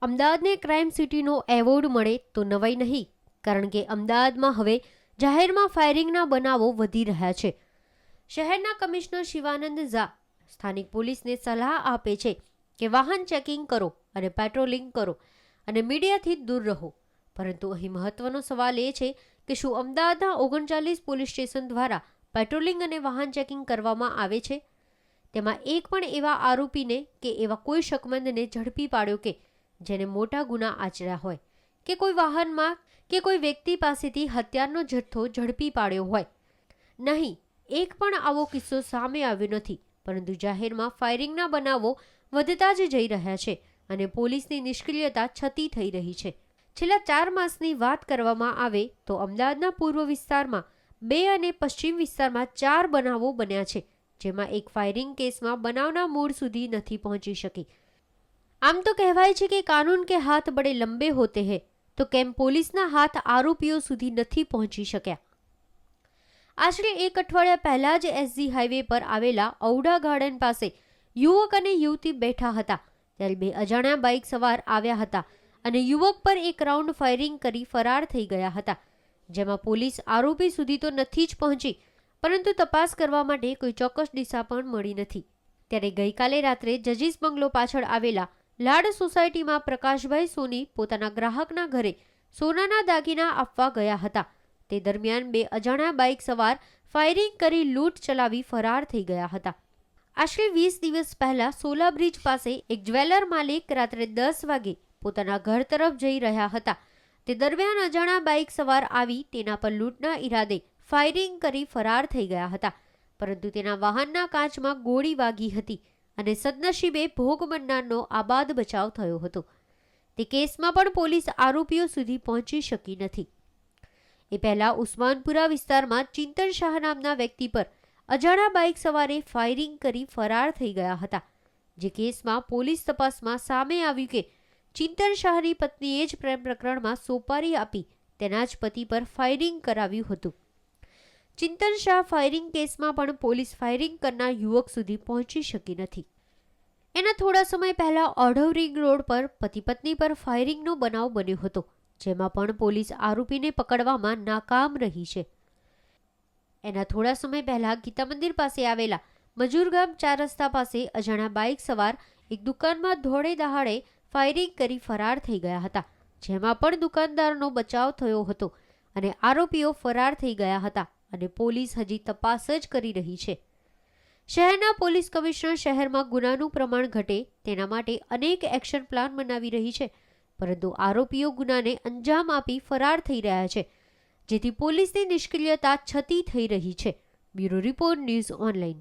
અમદાવાદને crime સિટીનો award મળે તો નવાઈ નહીં, કારણ કે અમદાવાદમાં હવે જાહેરમાં ફાયરિંગના બનાવો વધી રહ્યા છે. શહેરના કમિશનર શિવાનંદ ઝા સ્થાનિક પોલીસને સલાહ આપે છે કે વાહન ચેકિંગ કરો અને પેટ્રોલિંગ કરો અને મીડિયાથી દૂર રહો. પરંતુ અહીં મહત્વનો સવાલ એ છે કે શું અમદાવાદના 39 પોલીસ સ્ટેશન દ્વારા પેટ્રોલિંગ અને વાહન ચેકિંગ કરવામાં આવે છે? તેમાં એક પણ એવા આરોપીને કે એવા કોઈ શકમંદને ઝડપી પાડ્યો કે જેને મોટા ગુના આચર્યા હોય, કે કોઈ વાહનમાં કે કોઈ વ્યક્તિ પાસેથી હથિયારનો જથ્થો ઝડપી પાડ્યો હોય? નહીં, એક પણ આવો કિસ્સો સામે આવ્યો નથી. પરંતુ જાહેરમાં ફાયરિંગના બનાવો વધતા જ જઈ રહ્યા છે અને પોલીસની નિષ્ક્રિયતા છતી થઈ રહી છે. છેલ્લા 4 માસની વાત કરવામાં આવે તો અમદાવાદના પૂર્વ વિસ્તારમાં 2 અને પશ્ચિમ વિસ્તારમાં 4 બનાવો બન્યા છે, જેમાં એક ફાયરિંગ કેસમાં બનાવના મૂળ સુધી નથી પહોંચી શકી. આમ તો કહેવાય છે કે કાનૂન કે હાથ બડે લંબે હોતે હૈ, તો કેમ પોલીસના હાથ આરોપીઓ સુધી નથી પહોંચી શક્યા? આશરે 1 અઠવાડિયા પહેલા જ એસજી હાઈવે પર આવેલા ઔડા ગાર્ડન પાસે યુવક અને યુવતી બેઠા હતા, ત્યારે 2 અજાણ્યા બાઇક સવાર આવ્યા હતા અને યુવક પર એક રાઉન્ડ ફાયરિંગ કરી ફરાર થઈ ગયા હતા, જેમાં પોલીસ આરોપી સુધી તો નથી જ પહોંચી, પરંતુ તપાસ કરવા માટે કોઈ ચોક્કસ દિશા પણ મળી નથી. ત્યારે ગઈકાલે રાત્રે જજીસ બંગલો પાછળ આવેલા લાડ સોસાયટીમાં પ્રકાશભાઈ સોની પોતાના ગ્રાહકના ઘરે સોનાના દાગીના આપવા ગયા હતા. તે દરમિયાન 2 અજાણ્યા બાઇક સવાર ફાયરિંગ કરી લૂંટ ચલાવી ફરાર થઈ ગયા હતા. આશરે 20 દિવસ પહેલા સોલા બ્રિજ પાસે એક જ્વેલર માલિક રાત્રે 10 વાગે પોતાના ઘર તરફ જઈ રહ્યા હતા. તે દરમિયાન અજાણ્યા બાઇક સવાર આવી તેના પર લૂંટના ઈરાદે ફાયરિંગ કરી ફરાર થઈ ગયા હતા, પરંતુ તેના વાહનના કાચમાં ગોળી વાગી હતી અને સદનસીબે ભોગ બનનારનો આબાદ બચાવ થયો હતો. તે કેસમાં પણ પોલીસ આરોપીઓ સુધી પહોંચી શકી નથી. એ પહેલા ઉસ્માનપુરા વિસ્તારમાં ચિંતન શાહ નામના વ્યક્તિ પર અજાણ્યા બાઇક સવારે ફાયરિંગ કરી ફરાર થઈ ગયા હતા, જે કેસમાં પોલીસ તપાસમાં સામે આવ્યું કે ચિંતન શાહની પત્નીએ જ પ્રેમ પ્રકરણમાં સોપારી આપી તેના જ પતિ પર ફાયરિંગ કરાવ્યું હતું. ચિંતન શાહ ફાયરિંગ કેસમાં પણ પોલીસ ફાયરિંગ કરનાર યુવક સુધી પહોંચી શકી નથી. એના થોડા સમય પહેલા ઓઢવ રિંગ રોડ પર પતિ પત્ની પર ફાયરિંગનો બનાવ બન્યો હતો, જેમાં પણ પોલીસ આરોપીને પકડવામાં નાકામ રહી છે. એના થોડા સમય પહેલા ગીતા મંદિર પાસે આવેલા મજૂરગામ 4 રસ્તા પાસે અજાણ્યા બાઇક સવાર એક દુકાનમાં ધોળે દહાડે ફાયરિંગ કરી ફરાર થઈ ગયા હતા, જેમાં પણ દુકાનદારનો બચાવ થયો હતો અને આરોપીઓ ફરાર થઈ ગયા હતા અને પોલીસ હજી તપાસ જ કરી રહી છે. શહેરના પોલીસ કમિશનર શહેરમાં ગુનાનું પ્રમાણ ઘટે તેના માટે અનેક એક્શન પ્લાન બનાવી રહી છે, પરંતુ આરોપીઓ ગુનાને અંજામ આપી ફરાર થઈ રહ્યા છે, જેથી પોલીસની નિષ્ક્રિયતા છતી થઈ રહી છે. Bureau report, news online.